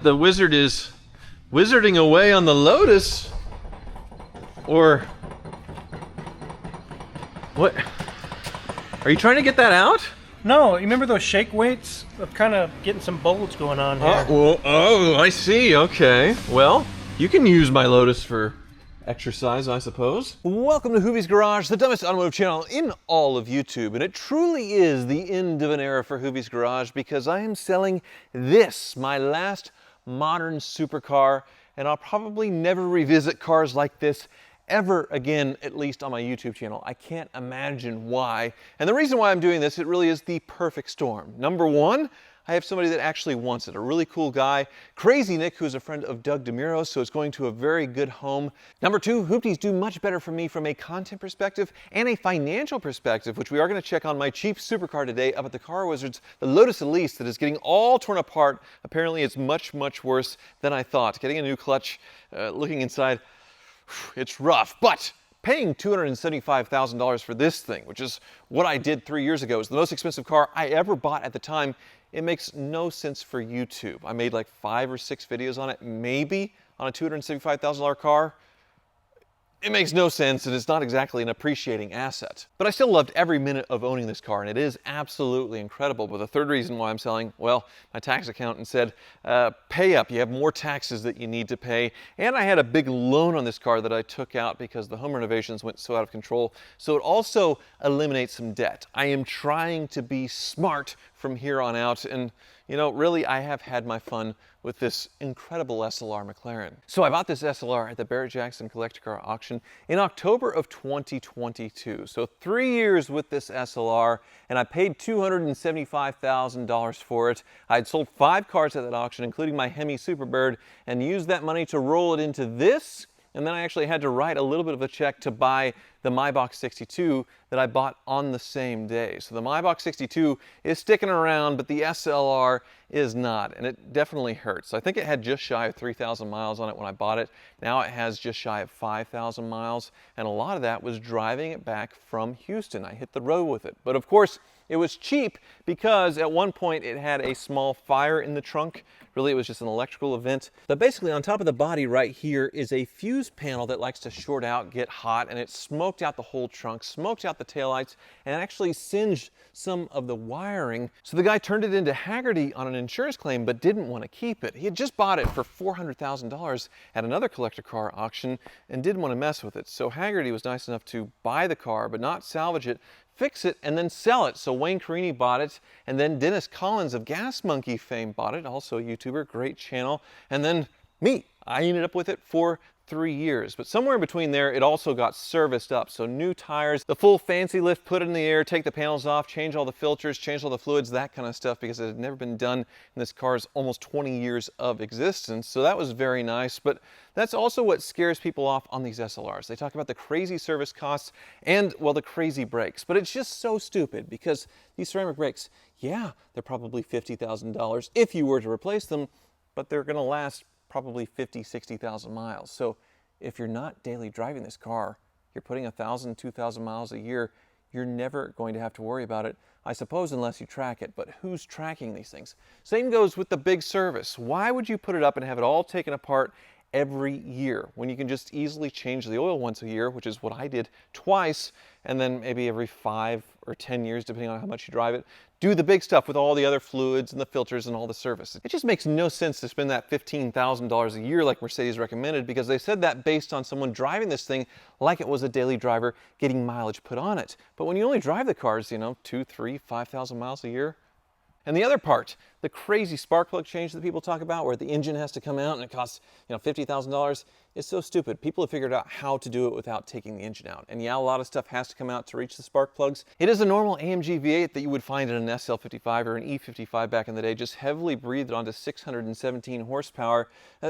The wizard is wizarding away on the Lotus, or what? Are you trying to get that out? No, you remember those shake weights? I'm kind of getting some bulge going on here. Oh, I see. Okay. Well, you can use my Lotus for exercise, I suppose. Welcome to Hoovie's Garage, the dumbest automotive channel in all of YouTube. And it truly is the end of an era for Hoovie's Garage because I am selling this, my last modern supercar, and I'll probably never revisit cars like this ever again, at least on my YouTube channel. I can't imagine why. And the reason why I'm doing this, it really is the perfect storm. Number one, I have somebody that actually wants it, a really cool guy, Crazy Nick, who's a friend of Doug DeMuro, so it's going to a very good home. Number two, Hoopties do much better for me from a content perspective and a financial perspective, which we are going to check on my cheap supercar today up at the Car Wizards, the Lotus Elise, that is getting all torn apart. Apparently it's much, much worse than I thought. Getting a new clutch, looking inside, it's rough, but paying $275,000 for this thing, which is what I did 3 years ago, is the most expensive car I ever bought at the time. It makes no sense for YouTube. I made like 5 or 6 videos on it, maybe on a $275,000 car. It makes no sense, and it's not exactly an appreciating asset. But I still loved every minute of owning this car, and it is absolutely incredible. But the third reason why I'm selling, well, my tax accountant said, pay up. You have more taxes that you need to pay. And I had a big loan on this car that I took out because the home renovations went so out of control. So it also eliminates some debt. I am trying to be smart from here on out, and you know, really, I have had my fun with this incredible SLR McLaren. So I bought this SLR at the Barrett-Jackson Collector Car Auction in October of 2022. So 3 years with this SLR, and I paid $275,000 for it. I had sold 5 cars at that auction, including my Hemi Superbird, and used that money to roll it into this. And then I actually had to write a little bit of a check to buy the Maybach 62 that I bought on the same day. So the Maybach 62 is sticking around, but the SLR is not, and it definitely hurts. I think it had just shy of 3,000 miles on it when I bought it. Now it has just shy of 5,000 miles, and a lot of that was driving it back from Houston. I hit the road with it. But of course, it was cheap because at one point it had a small fire in the trunk. Really, it was just an electrical event. But basically, on top of the body right here is a fuse panel that likes to short out, get hot, and it smoked out the whole trunk, smoked out the taillights, and actually singed some of the wiring. So the guy turned it into Haggerty on an insurance claim, but didn't want to keep it. He had just bought it for $400,000 at another collector car auction and didn't want to mess with it. So Haggerty was nice enough to buy the car, but not salvage it, fix it, and then sell it. So Wayne Carini bought it, and then Dennis Collins of Gas Monkey fame bought it, also a YouTuber, great channel, and then me. I ended up with it for 3 years, but somewhere in between there, it also got serviced up. So new tires, the full fancy lift, put it in the air, take the panels off, change all the filters, change all the fluids, that kind of stuff, because it had never been done in this car's almost 20 years of existence. So that was very nice, but that's also what scares people off on these SLRs. They talk about the crazy service costs and, well, the crazy brakes, but it's just so stupid because these ceramic brakes, yeah, they're probably $50,000 if you were to replace them, but they're gonna last probably 50, 60,000 miles. So if you're not daily driving this car, you're putting 1,000, 2,000 miles a year, you're never going to have to worry about it, I suppose, unless you track it. But who's tracking these things? Same goes with the big service. Why would you put it up and have it all taken apart every year when you can just easily change the oil once a year, which is what I did twice, and then maybe every 5 or 10 years, depending on how much you drive it, do the big stuff with all the other fluids and the filters and all the service. It just makes no sense to spend that $15,000 a year like Mercedes recommended, because they said that based on someone driving this thing like it was a daily driver getting mileage put on it. But when you only drive the cars, you know, 2, 3, 5,000 miles a year. And the other part, the crazy spark plug change that people talk about where the engine has to come out and it costs, you know, $50,000, is so stupid. People have figured out how to do it without taking the engine out. And yeah, a lot of stuff has to come out to reach the spark plugs. It is a normal AMG V8 that you would find in an SL55 or an E55 back in the day, just heavily breathed onto 617 horsepower.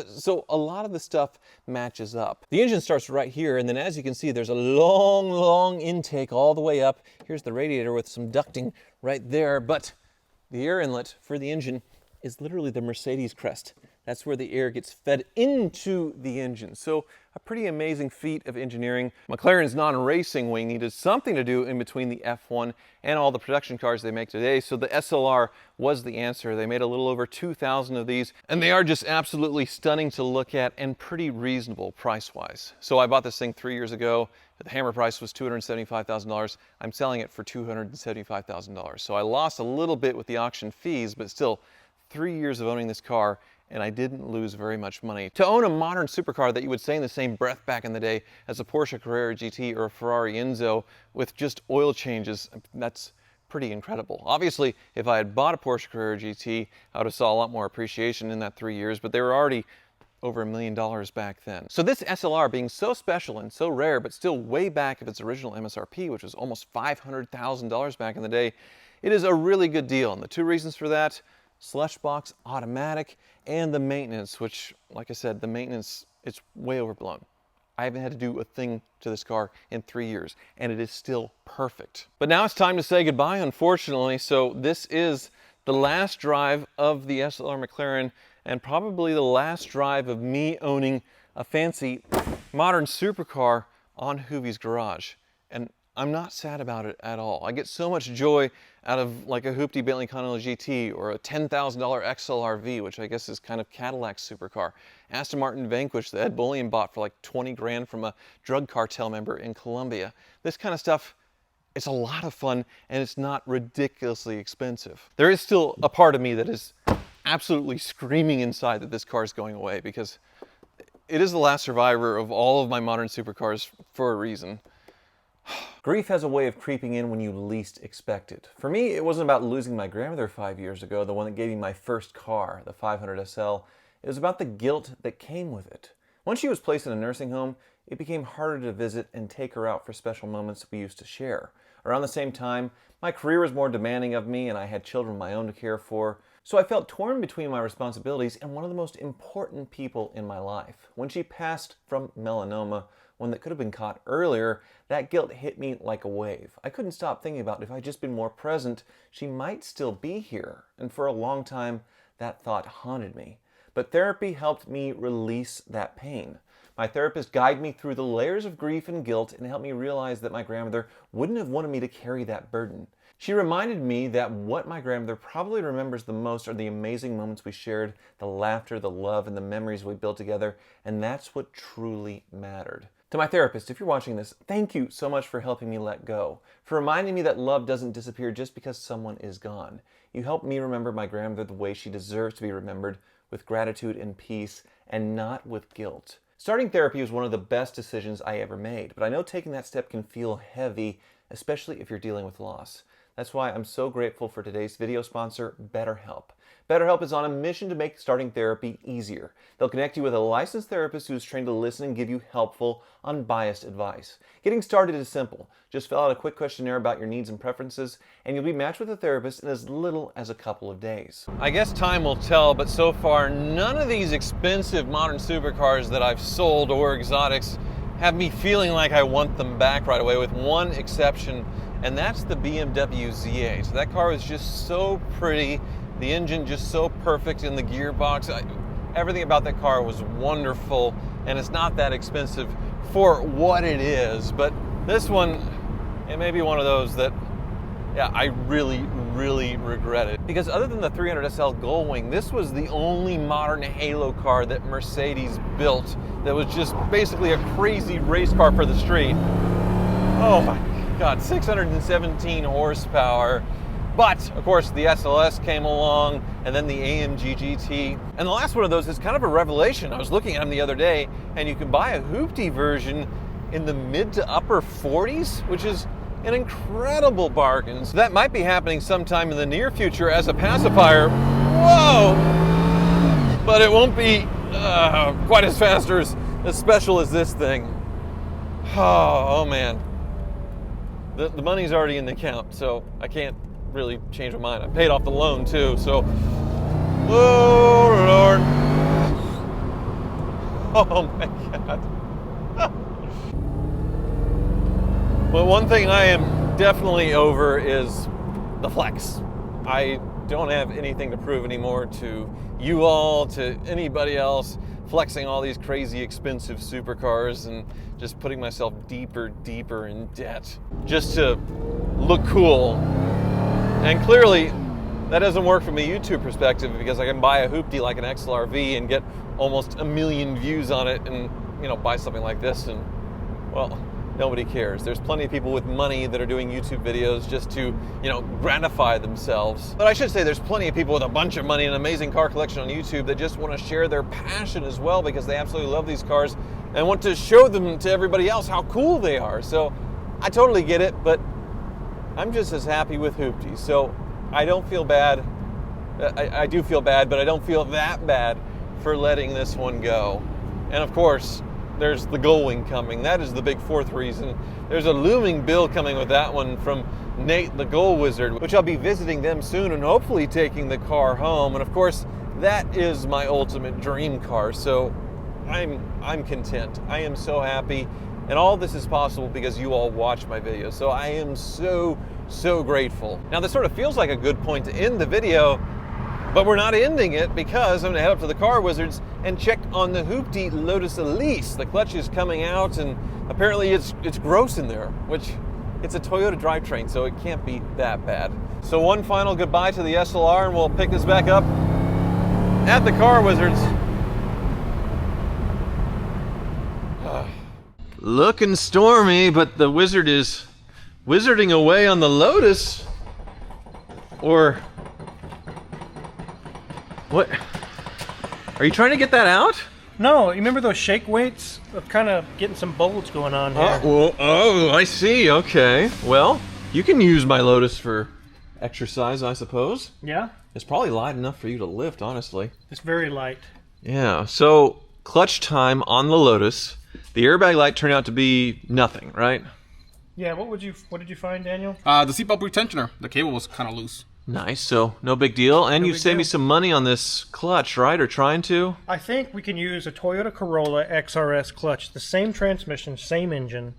So a lot of the stuff matches up. The engine starts right here, and then as you can see, there's a long, long intake all the way up. Here's the radiator with some ducting right there, but the air inlet for the engine is literally the Mercedes crest. That's where the air gets fed into the engine. So a pretty amazing feat of engineering. McLaren's non-racing wing needed something to do in between the F1 and all the production cars they make today, so the SLR was the answer. They made a little over 2,000 of these, and they are just absolutely stunning to look at and pretty reasonable price-wise. So I bought this thing 3 years ago. The hammer price was $275,000. I'm selling it for $275,000. So I lost a little bit with the auction fees, but still 3 years of owning this car, and I didn't lose very much money. To own a modern supercar that you would say in the same breath back in the day as a Porsche Carrera GT or a Ferrari Enzo with just oil changes, that's pretty incredible. Obviously, if I had bought a Porsche Carrera GT, I would have saw a lot more appreciation in that 3 years, but they were already over $1 million back then. So this SLR being so special and so rare, but still way back of its original MSRP, which was almost $500,000 back in the day, it is a really good deal. And the two reasons for that: slush box automatic, and the maintenance, which, like I said, the maintenance, it's way overblown. I haven't had to do a thing to this car in 3 years, and it is still perfect. But now it's time to say goodbye, unfortunately. So this is the last drive of the SLR McLaren, and probably the last drive of me owning a fancy modern supercar on Hoovie's Garage. And I'm not sad about it at all. I get so much joy out of like a Hoopty Bentley Continental GT or a $10,000 XLR-V, which I guess is kind of Cadillac's supercar. Aston Martin Vanquish that Ed Bullion bought for like 20 grand from a drug cartel member in Colombia. This kind of stuff, it's a lot of fun, and it's not ridiculously expensive. There is still a part of me that is absolutely screaming inside that this car is going away, because it is the last survivor of all of my modern supercars for a reason. Grief has a way of creeping in when you least expect it. For me, it wasn't about losing my grandmother 5 years ago, the one that gave me my first car, the 500 SL. It was about the guilt that came with it. Once she was placed in a nursing home, it became harder to visit and take her out for special moments we used to share. Around the same time, my career was more demanding of me, and I had children of my own to care for. So I felt torn between my responsibilities and one of the most important people in my life. When she passed from melanoma, one that could have been caught earlier, that guilt hit me like a wave. I couldn't stop thinking about if I'd just been more present, she might still be here. And for a long time, that thought haunted me. But therapy helped me release that pain. My therapist guided me through the layers of grief and guilt and helped me realize that my grandmother wouldn't have wanted me to carry that burden. She reminded me that what my grandmother probably remembers the most are the amazing moments we shared, the laughter, the love, and the memories we built together, and that's what truly mattered. To my therapist, if you're watching this, thank you so much for helping me let go, for reminding me that love doesn't disappear just because someone is gone. You helped me remember my grandmother the way she deserves to be remembered, with gratitude and peace, and not with guilt. Starting therapy was one of the best decisions I ever made, but I know taking that step can feel heavy, especially if you're dealing with loss. That's why I'm so grateful for today's video sponsor, BetterHelp. BetterHelp is on a mission to make starting therapy easier. They'll connect you with a licensed therapist who's trained to listen and give you helpful, unbiased advice. Getting started is simple. Just fill out a quick questionnaire about your needs and preferences, and you'll be matched with a therapist in as little as a couple of days. I guess time will tell, but so far, none of these expensive modern supercars that I've sold or exotics have me feeling like I want them back right away, with one exception, and that's the BMW Z8. That car was just so pretty, the engine just so perfect in the gearbox. Everything about that car was wonderful, and it's not that expensive for what it is. But this one, it may be one of those that, yeah, I really, really regret it. Because other than the 300 SL Gullwing, this was the only modern halo car that Mercedes built that was just basically a crazy race car for the street. Oh my God, 617 horsepower. But, of course, the SLS came along, and then the AMG GT. And the last one of those is kind of a revelation. I was looking at them the other day, and you can buy a Hoopty version in the mid to upper 40s, which is an incredible bargain. So that might be happening sometime in the near future as a pacifier. Whoa! But it won't be quite as fast or as special as this thing. Oh man. The money's already in the account, so I can't really change my mind. I paid off the loan too, so. Oh Lord. Oh my God. Well, one thing I am definitely over is the flex. I don't have anything to prove anymore to you all, to anybody else, flexing all these crazy expensive supercars and just putting myself deeper in debt just to look cool. And clearly that doesn't work from a YouTube perspective, because I can buy a hoopty like an XLR-V and get almost 1 million views on it and, you know, buy something like this and, well, nobody cares. There's plenty of people with money that are doing YouTube videos just to, you know, gratify themselves. But I should say there's plenty of people with a bunch of money and an amazing car collection on YouTube that just want to share their passion as well, because they absolutely love these cars and want to show them to everybody else how cool they are. So I totally get it, but I'm just as happy with hoopties. So I don't feel bad. I do feel bad, but I don't feel that bad for letting this one go. And of course, there's the Gullwing coming. That is the big fourth reason. There's a looming bill coming with that one from Nate the Gull Wizard, which I'll be visiting them soon and hopefully taking the car home. And of course, that is my ultimate dream car. So I'm content. I am so happy. And all this is possible because you all watch my videos. So I am so grateful. Now this sort of feels like a good point to end the video, but we're not ending it, because I'm gonna head up to the Car Wizards and check on the hoopty Lotus Elise. The clutch is coming out and apparently it's gross in there, which it's a Toyota drivetrain, so it can't be that bad. So one final goodbye to the SLR and we'll pick this back up at the Car Wizards. Looking stormy, but the Wizard is wizarding away on the Lotus. Or what? Are you trying to get that out? No, you remember those shake weights? I'm kind of getting some bolts going on here. Oh, I see. Okay. Well, you can use my Lotus for exercise, I suppose. Yeah? It's probably light enough for you to lift, honestly. It's very light. Yeah. So, clutch time on the Lotus. The airbag light turned out to be nothing, right? Yeah, what did you find, Daniel? The seatbelt retentioner. The cable was kind of loose. Nice, so no big deal. And No you big saved me deal. some money on this clutch, right? Or trying to? I think we can use a Toyota Corolla XRS clutch. The same transmission, same engine.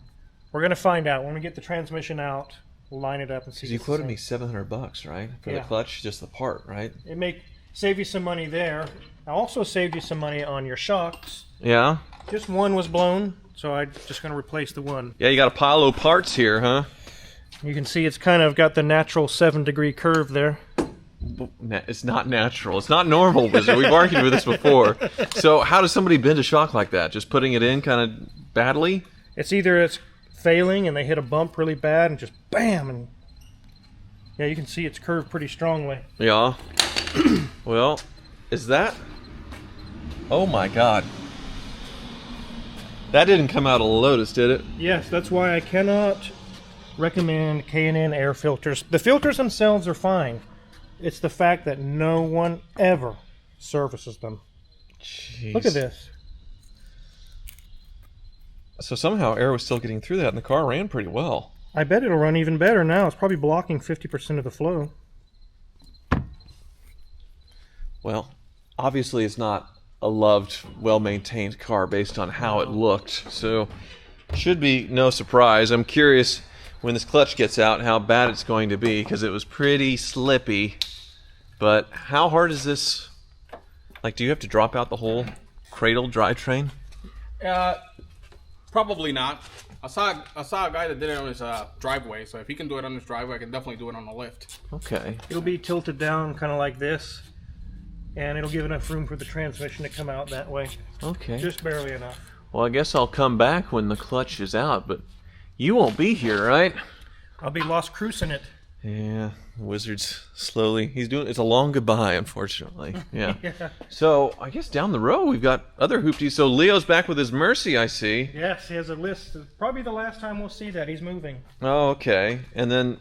We're going to find out. When we get the transmission out, we'll line it up and see. Because you quoted me $700, right? For the clutch, just the part, right? It may save you some money there. I also saved you some money on your shocks. Yeah? Just one was blown, so I'm just going to replace the one. Yeah, you got a pile of parts here, huh? You can see it's kind of got the natural 7-degree curve there. It's not natural. It's not normal, Wizard. We've argued with this before. So how does somebody bend a shock like that? Just putting it in kind of badly? It's either it's failing and they hit a bump really bad and just bam, and yeah, you can see it's curved pretty strongly. Yeah. Well, is that... Oh my God. That didn't come out of a Lotus, did it? Yes, that's why I cannot recommend K&N air filters. The filters themselves are fine. It's the fact that no one ever services them. Jeez. Look at this. So somehow air was still getting through that and the car ran pretty well. I bet it'll run even better now. It's probably blocking 50% of the flow. Well, obviously it's not a loved, well-maintained car based on how it looked, so should be no surprise. I'm curious when this clutch gets out how bad it's going to be, because it was pretty slippy. But how hard is this? Like, do you have to drop out the whole cradle drivetrain? Probably not. I saw a guy that did it on his driveway, so if he can do it on his driveway, I can definitely do it on the lift. Okay. It'll be tilted down kind of like this, and it'll give enough room for the transmission to come out that way. Okay. Just barely enough. Well, I guess I'll come back when the clutch is out, but you won't be here, right? I'll be lost cruising it. Yeah, Wizard's slowly. It's a long goodbye, unfortunately. Yeah. Yeah. So, I guess down the road we've got other hoopties. So, Leo's back with his Mercy, I see. Yes, he has a list. It's probably the last time we'll see that. He's moving. Oh, okay. And then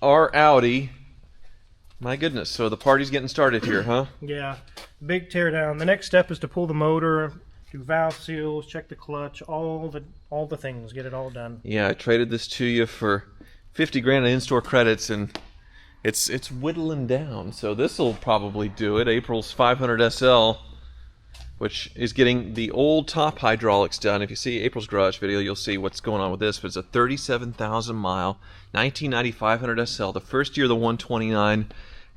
our Audi. My goodness, so the party's getting started here, huh? Yeah. Big teardown. The next step is to pull the motor, do valve seals, check the clutch, all the things. Get it all done. Yeah, I traded this to you for 50 grand in in-store credits, and it's whittling down. So this will probably do it. April's 500 SL, which is getting the old top hydraulics done. If you see April's garage video, you'll see what's going on with this. But it's a 37,000 mile 1990 500 SL, the first year of the 129,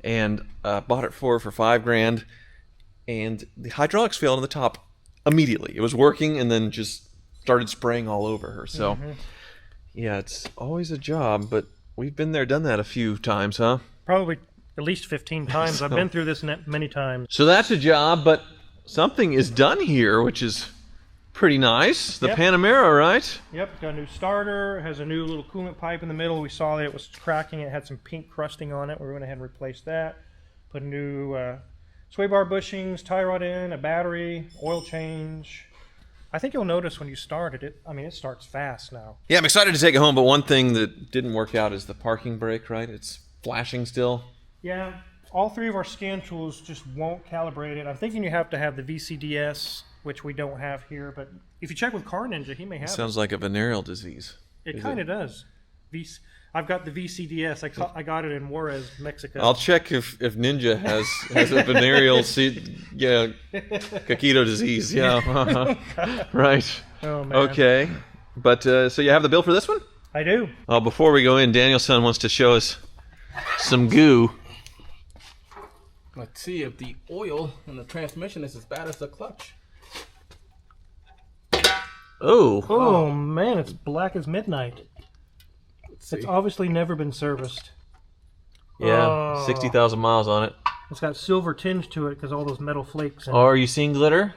and bought it for $5,000, and the hydraulics failed on the top immediately. It was working and then just started spraying all over her. So, yeah, it's always a job, but we've been there, done that a few times, huh? Probably at least 15 times. I've been through this many times. So that's a job, but something is done here, which is pretty nice. The Panamera, right? Yep, got a new starter, has a new little coolant pipe in the middle. We saw that it was cracking. It had some pink crusting on it. We went ahead and replaced that. Put a new sway bar bushings, tie rod in, a battery, oil change. I think you'll notice when you start it, it starts fast now. Yeah, I'm excited to take it home, but one thing that didn't work out is the parking brake, right? It's flashing still. Yeah, all three of our scan tools just won't calibrate it. I'm thinking you have to have the VCDS, which we don't have here, but if you check with Car Ninja, he may have it. Sounds like a venereal disease. It kind of does. I've got the VCDS. I got it in Juarez, Mexico. I'll check if Ninja has a venereal coquito disease. Yeah, right. Oh man. Okay, but so you have the bill for this one? I do. Oh, before we go in, Danielson wants to show us some goo. Let's see if the oil in the transmission is as bad as the clutch. Oh man, it's black as midnight. It's obviously never been serviced. Yeah, 60,000 miles on it. It's got silver tinge to it because all those metal flakes. Oh, are you seeing glitter?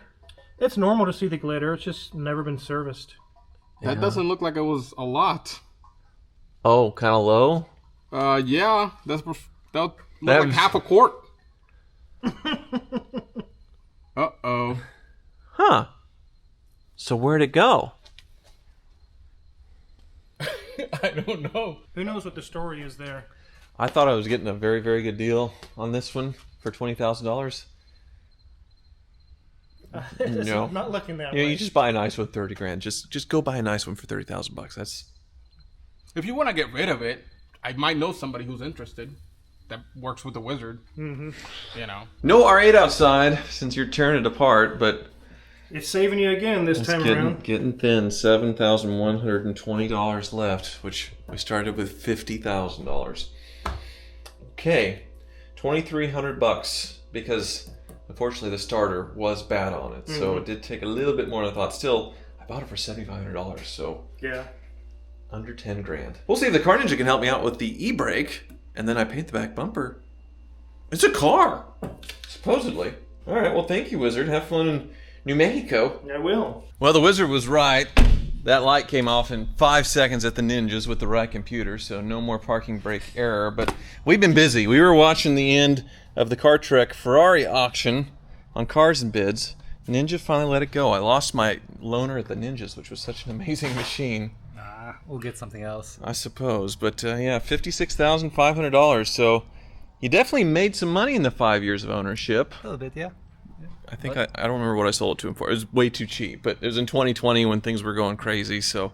It's normal to see the glitter. It's just never been serviced. That doesn't look like it was a lot. Oh, kind of low? Yeah, that look like half a quart. Uh-oh. Huh. So where'd it go? I don't know. Who knows what the story is there? I thought I was getting a very, very good deal on this one for $20,000. No, not looking that yeah, way. you just buy a nice one, $30,000. Just go buy a nice one for $30,000. That's. If you want to get rid of it, I might know somebody who's interested that works with the Wizard. Mm-hmm. You know. No R8 outside since you're tearing it apart, but. It's saving you again this time around. Getting thin. $7,120 left, which we started with $50,000. Okay, $2,300 because unfortunately the starter was bad on it, so it did take a little bit more than I thought. Still, I bought it for $7,500, so yeah, under $10,000. We'll see if the Car Ninja can help me out with the e-brake, and then I paint the back bumper. It's a car, supposedly. All right, well, thank you, Wizard. Have fun in New Mexico. I will. Well, the Wizard was right. That light came off in 5 seconds at the Ninjas with the right computer, so no more parking brake error. But we've been busy. We were watching the end of the Car Trek Ferrari auction on Cars and Bids. Ninja finally let it go. I lost my loaner at the Ninjas, which was such an amazing machine. We'll get something else. I suppose. But yeah, $56,500. So you definitely made some money in the 5 years of ownership. A little bit, yeah. I think I don't remember what I sold it to him for. It was way too cheap, but it was in 2020 when things were going crazy. So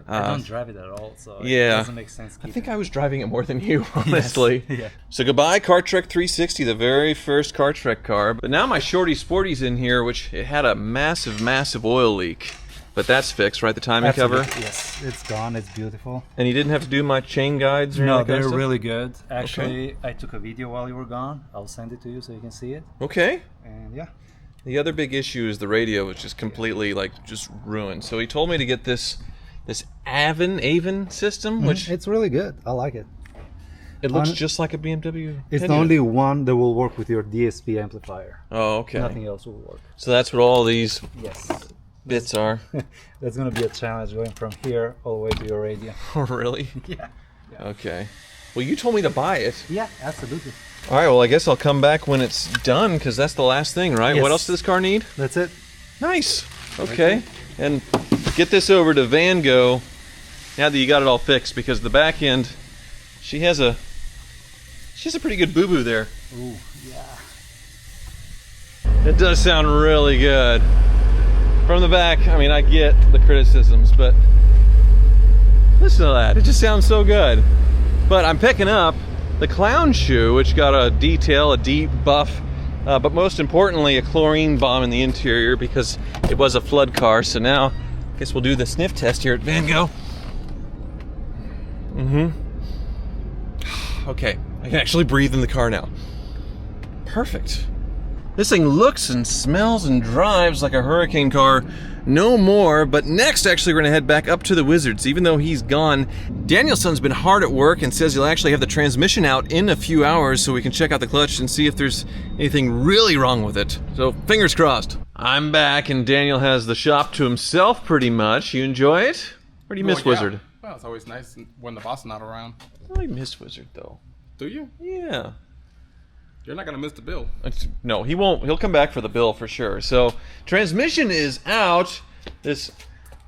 I don't drive it at all, so it yeah, doesn't make sense. I think I was driving it more than you, honestly. Yes. Yeah. So goodbye, Car Trek 360, the very first Car Trek car. But now my Shorty Sporty's in here, which it had a massive, massive oil leak. But that's fixed, right? The timing cover? Yes, it's gone. It's beautiful. And you didn't have to do my chain guides or No, anything? they're really good. Actually, I took a video while you were gone. I'll send it to you so you can see it. Okay. And yeah. The other big issue is the radio was just completely just ruined. So he told me to get this Avon system, which it's really good. I like it. it looks just like a BMW. It's the engine. only one that will work with your DSP amplifier. Oh, okay. Nothing else will work. So that's what all these Yes. bits are. That's going to be a challenge going from here all the way to your radio. Oh, really? Yeah. Okay. Well, you told me to buy it. Yeah, absolutely. All right, well, I guess I'll come back when it's done, because that's the last thing, right? Yes. What else does this car need? That's it. Nice. Okay. And get this over to Van Gogh now that you got it all fixed, because the back end, she has a pretty good boo-boo there. Ooh, yeah. It does sound really good. From the back, I mean, I get the criticisms, but listen to that. It just sounds so good. But I'm picking up the clown shoe, which got a detail, a deep buff, but most importantly, a chlorine bomb in the interior because it was a flood car. So now, I guess we'll do the sniff test here at Van Gogh. Okay, I can actually breathe in the car now. Perfect. This thing looks and smells and drives like a hurricane car. No more, but next actually we're gonna head back up to the Wizards. Even though he's gone, Danielson's been hard at work and says he'll actually have the transmission out in a few hours so we can check out the clutch and see if there's anything really wrong with it. So fingers crossed. I'm back and Daniel has the shop to himself pretty much. You enjoy it? Or do you miss Wizard? Well, it's always nice when the boss is not around. I miss Wizard though. Do you? Yeah. You're not gonna miss the bill. No, he won't. He'll come back for the bill for sure. So, transmission is out. This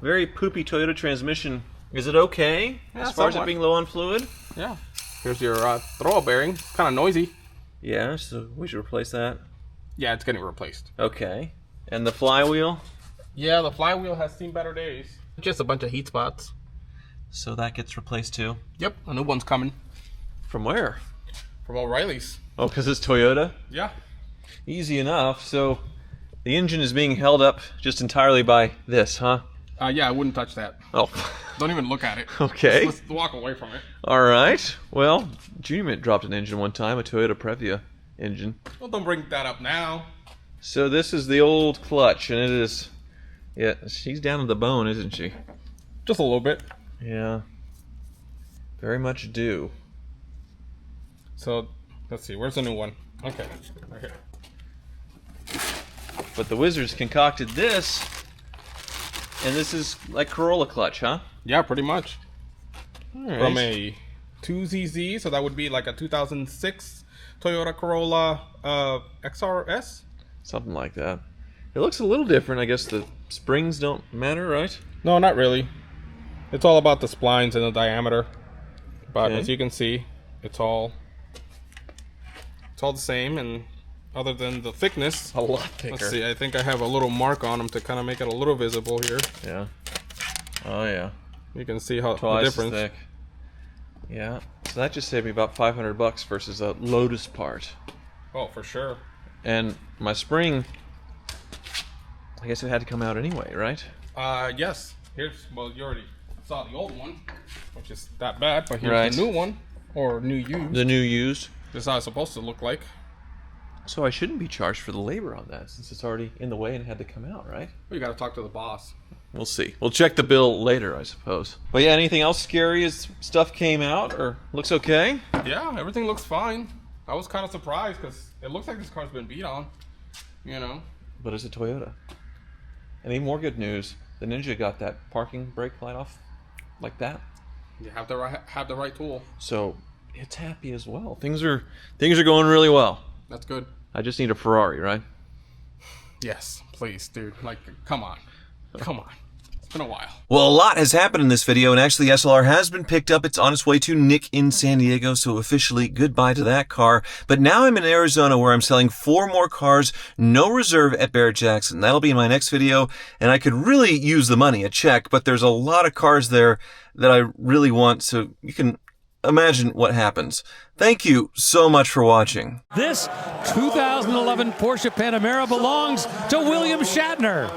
very poopy Toyota transmission. Is it okay as far as it being low on fluid? Yeah. Here's your throw bearing. Kind of noisy. Yeah, so we should replace that. Yeah, it's getting replaced. Okay. And the flywheel? Yeah, the flywheel has seen better days. Just a bunch of heat spots. So that gets replaced too? Yep, a new one's coming. From where? From O'Reilly's. Oh, because it's Toyota? Yeah. Easy enough. So the engine is being held up just entirely by this, huh? Yeah, I wouldn't touch that. Oh. Don't even look at it. Okay. Let's walk away from it. All right. Well, Junior Mint dropped an engine one time, a Toyota Previa engine. Well, don't bring that up now. So this is the old clutch, and it is... Yeah, she's down to the bone, isn't she? Just a little bit. Yeah. Very much due. So, let's see. Where's the new one? Okay. Right here. But the Wizards concocted this, and this is like Corolla clutch, huh? Yeah, pretty much. All right. From a 2ZZ, so that would be like a 2006 Toyota Corolla XRS. Something like that. It looks a little different. I guess the springs don't matter, right? No, not really. It's all about the splines and the diameter. But Okay. as you can see, it's all the same, and other than the thickness, A lot thicker. let's see, I think I have a little mark on them to kind of make it a little visible here. Yeah. Oh yeah. You can see how the Twice as difference. thick. Yeah. So that just saved me about $500 versus a Lotus part. Oh, for sure. And my spring, I guess it had to come out anyway, right? Yes. Here's, well, you already saw the old one, which is that bad, but here's Right. the new one, or new used. The new used. This is how it's supposed to look like. So I shouldn't be charged for the labor on that since it's already in the way and had to come out, right? You gotta talk to the boss. We'll see. We'll check the bill later, I suppose. But yeah, anything else scary as stuff came out or looks okay? Yeah, everything looks fine. I was kind of surprised because it looks like this car's been beat on, you know. But it's a Toyota. And even more good news, the Ninja got that parking brake light off like that. You have the right tool. So it's happy as well. Things are going really well. That's good. I just need a Ferrari, right? Yes, please, dude. Like, come on. Come on. It's been a while. Well, a lot has happened in this video, and actually SLR has been picked up. It's on its way to Nick in San Diego, so officially goodbye to that car. But now I'm in Arizona where I'm selling 4 more cars, no reserve at Barrett-Jackson. That'll be in my next video, and I could really use the money, a check, but there's a lot of cars there that I really want, so you can imagine what happens. Thank you so much for watching. This 2011 Porsche Panamera belongs to William Shatner.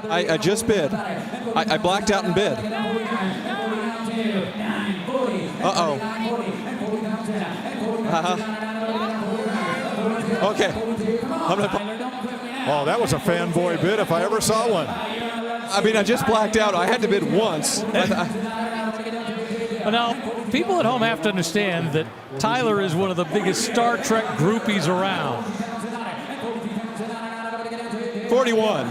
I just bid. I blacked out and bid. Uh-oh. Okay. Oh, that was a fanboy bid if I ever saw one. I mean, I just blacked out. I had to bid once. Now, people at home have to understand that Tyler is one of the biggest Star Trek groupies around. 41.